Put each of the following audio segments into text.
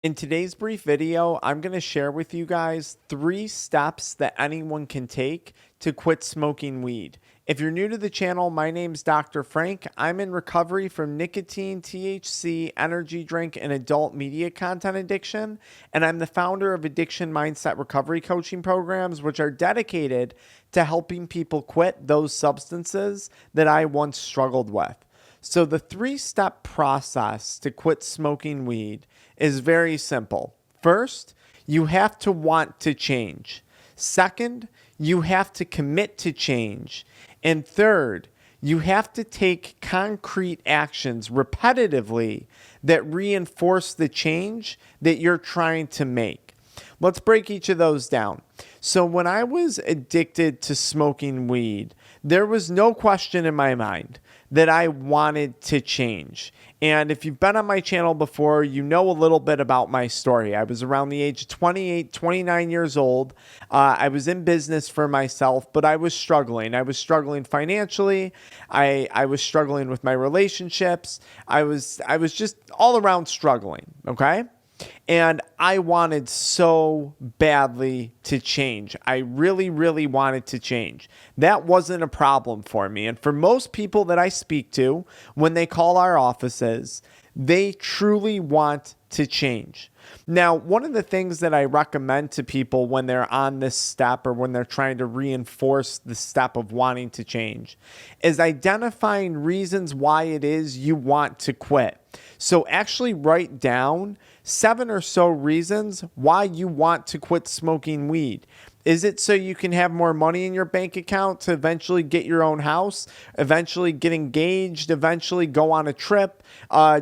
In today's brief video, I'm going to share with you guys 3 steps that anyone can take to quit smoking weed. If you're new to the channel, my name's Dr. Frank. I'm in recovery from nicotine, THC, energy drink, and adult media content addiction, and I'm the founder of AddictionMindset recovery coaching programs, which are dedicated to helping people quit those substances that I once struggled with. So the 3-step process to quit smoking weed is very simple. First, you have to want to change. Second, you have to commit to change. And third, you have to take concrete actions repetitively that reinforce the change that you're trying to make. Let's break each of those down. So when I was addicted to smoking weed, there was no question in my mind that I wanted to change. And if you've been on my channel before, you know a little bit about my story. I was around the age of 28, 29 years old. I was in business for myself, but I was struggling. I was struggling financially. I was struggling with my relationships. I was just all around struggling, okay? And I wanted so badly to change. I really, really wanted to change. That wasn't a problem for me. And for most people that I speak to, when they call our offices, they truly want to change. Now, one of the things that I recommend to people when they're on this step or when they're trying to reinforce the step of wanting to change is identifying reasons why it is you want to quit. So actually write down 7 or so reasons why you want to quit smoking weed. Is it so you can have more money in your bank account to eventually get your own house, eventually get engaged, eventually go on a trip,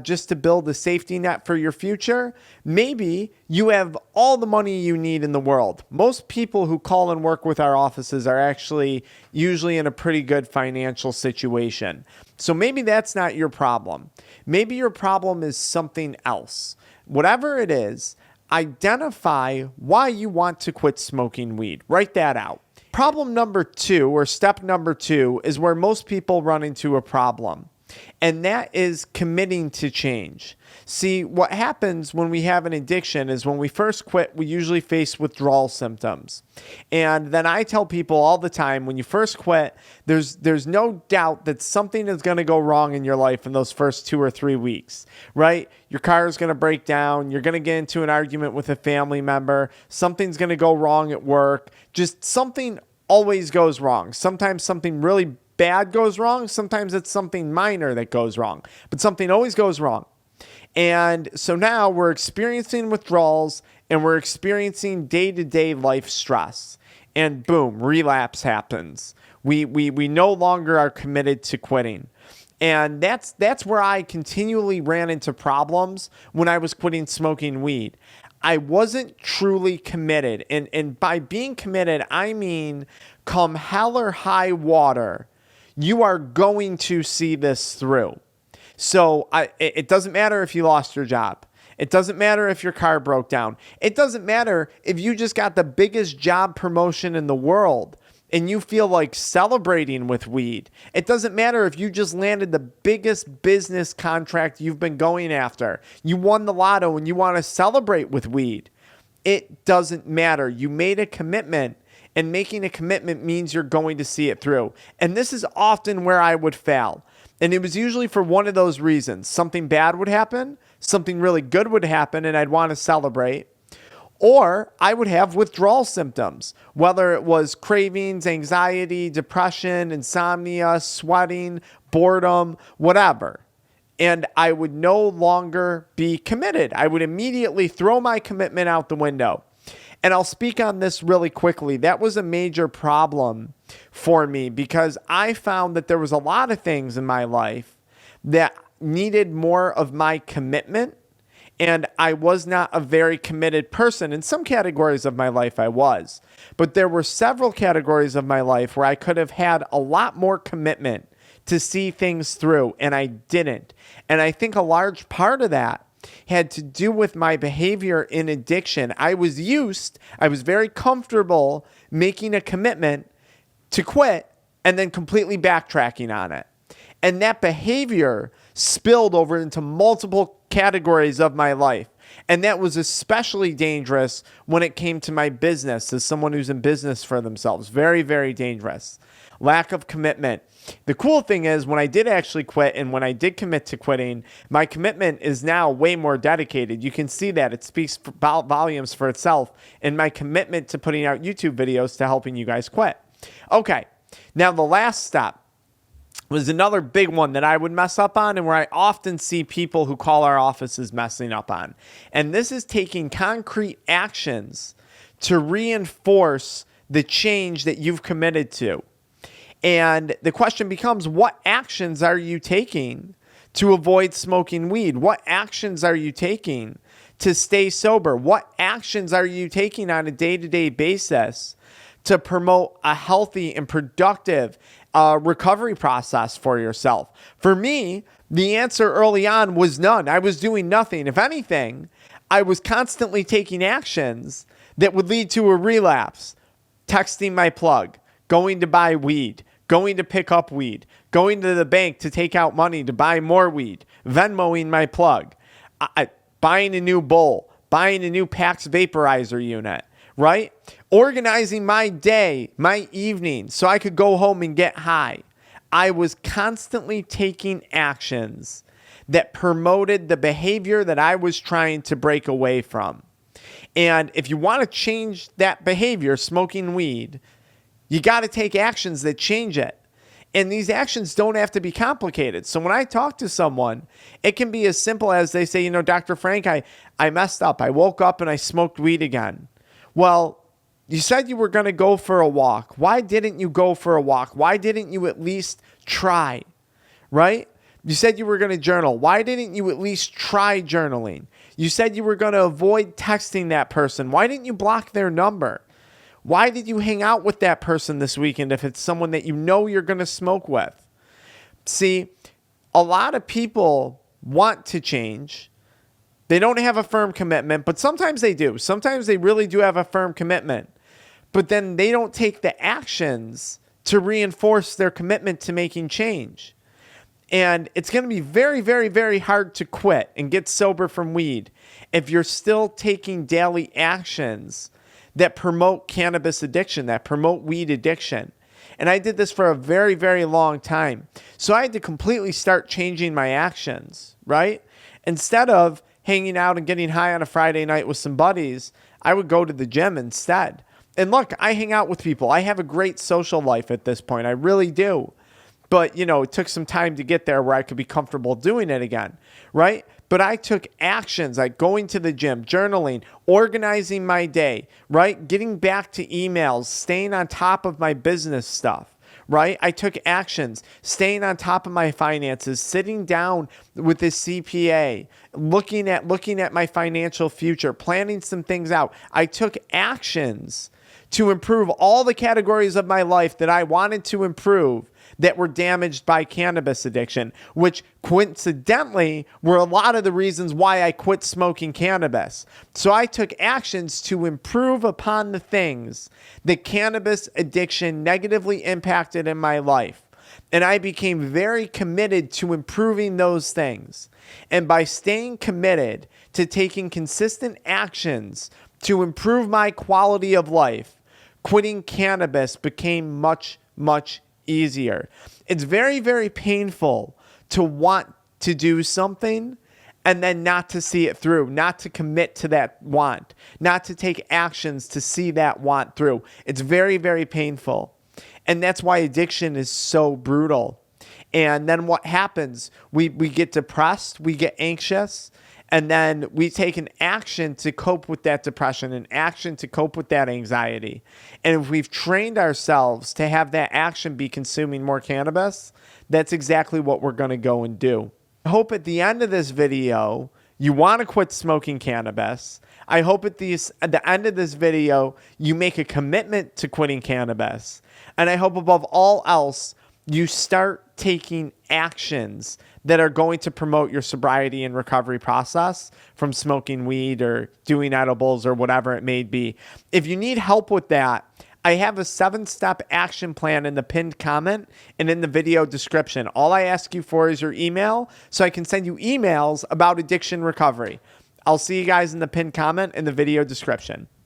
just to build a safety net for your future? Maybe you have all the money you need in the world. Most people who call and work with our offices are actually usually in a pretty good financial situation. So maybe that's not your problem. Maybe your problem is something else. Whatever it is, identify why you want to quit smoking weed. Write that out. Problem number 2, or step number 2, is where most people run into a problem, and that is committing to change. See, what happens when we have an addiction is when we first quit, we usually face withdrawal symptoms. And then I tell people all the time, when you first quit, there's no doubt that something is going to go wrong in your life in those first 2 or 3 weeks, right? Your car is going to break down. You're going to get into an argument with a family member. Something's going to go wrong at work. Just something always goes wrong. Sometimes something really bad goes wrong. Sometimes it's something minor that goes wrong, but something always goes wrong. And so now we're experiencing withdrawals and we're experiencing day-to-day life stress. And boom, relapse happens. We no longer are committed to quitting. And that's where I continually ran into problems when I was quitting smoking weed. I wasn't truly committed. And by being committed, I mean come hell or high water, you are going to see this through. So it doesn't matter if you lost your job. It doesn't matter if your car broke down. It doesn't matter if you just got the biggest job promotion in the world and you feel like celebrating with weed. It doesn't matter if you just landed the biggest business contract you've been going after. You won the lotto and you want to celebrate with weed. It doesn't matter. You made a commitment, and making a commitment means you're going to see it through. And this is often where I would fail. And it was usually for one of those reasons. Something bad would happen, something really good would happen, and I'd want to celebrate. Or I would have withdrawal symptoms, whether it was cravings, anxiety, depression, insomnia, sweating, boredom, whatever. And I would no longer be committed. I would immediately throw my commitment out the window. And I'll speak on this really quickly. That was a major problem for me because I found that there was a lot of things in my life that needed more of my commitment, and I was not a very committed person. In some categories of my life, I was. But there were several categories of my life where I could have had a lot more commitment to see things through, and I didn't. And I think a large part of that had to do with my behavior in addiction. I was very comfortable making a commitment to quit and then completely backtracking on it. And that behavior spilled over into multiple categories of my life. And that was especially dangerous when it came to my business as someone who's in business for themselves. Very, very dangerous. Lack of commitment. The cool thing is when I did actually quit and when I did commit to quitting, my commitment is now way more dedicated. You can see that. It speaks volumes for itself in my commitment to putting out YouTube videos to helping you guys quit. Okay, now the last step was another big one that I would mess up on and where I often see people who call our offices messing up on. And this is taking concrete actions to reinforce the change that you've committed to. And the question becomes, what actions are you taking to avoid smoking weed? What actions are you taking to stay sober? What actions are you taking on a day-to-day basis to promote a healthy and productive recovery process for yourself? For me, the answer early on was none. I was doing nothing. If anything, I was constantly taking actions that would lead to a relapse. Texting my plug, going to buy weed, going to pick up weed, going to the bank to take out money to buy more weed, Venmoing my plug, buying a new bowl, buying a new PAX vaporizer unit, right? Organizing my day, my evening, so I could go home and get high. I was constantly taking actions that promoted the behavior that I was trying to break away from. And if you want to change that behavior, smoking weed, you got to take actions that change it. And these actions don't have to be complicated. So when I talk to someone, it can be as simple as they say, Dr. Frank, I messed up. I woke up and I smoked weed again. Well, you said you were going to go for a walk. Why didn't you go for a walk? Why didn't you at least try? Right? You said you were going to journal. Why didn't you at least try journaling? You said you were going to avoid texting that person. Why didn't you block their number? Why did you hang out with that person this weekend if it's someone that you know you're going to smoke with? See, a lot of people want to change. They don't have a firm commitment, but sometimes they do. Sometimes they really do have a firm commitment, but then they don't take the actions to reinforce their commitment to making change. And it's going to be very, very, very hard to quit and get sober from weed if you're still taking daily actions that promote cannabis addiction, that promote weed addiction. And I did this for a very, very long time. So I had to completely start changing my actions, right? Instead of hanging out and getting high on a Friday night with some buddies, I would go to the gym instead. And look, I hang out with people. I have a great social life at this point. I really do. But, it took some time to get there where I could be comfortable doing it again, right? But I took actions like going to the gym, journaling, organizing my day, right? Getting back to emails, staying on top of my business stuff, right? I took actions, staying on top of my finances, sitting down with the CPA, looking at my financial future, planning some things out. I took actions to improve all the categories of my life that I wanted to improve that were damaged by cannabis addiction, which coincidentally were a lot of the reasons why I quit smoking cannabis. So I took actions to improve upon the things that cannabis addiction negatively impacted in my life. And I became very committed to improving those things. And by staying committed to taking consistent actions to improve my quality of life, quitting cannabis became much, much easier. It's very, very painful to want to do something and then not to see it through, not to commit to that want, not to take actions to see that want through. It's very, very painful. And that's why addiction is so brutal. And then what happens? We get depressed, we get anxious, and then we take an action to cope with that depression, an action to cope with that anxiety. And if we've trained ourselves to have that action be consuming more cannabis, that's exactly what we're going to go and do. I hope at the end of this video, you want to quit smoking cannabis. I hope at the end of this video, you make a commitment to quitting cannabis. And I hope above all else, you start taking actions that are going to promote your sobriety and recovery process from smoking weed or doing edibles or whatever it may be. If you need help with that, I have a 7-step action plan in the pinned comment and in the video description. All I ask you for is your email so I can send you emails about addiction recovery. I'll see you guys in the pinned comment in the video description.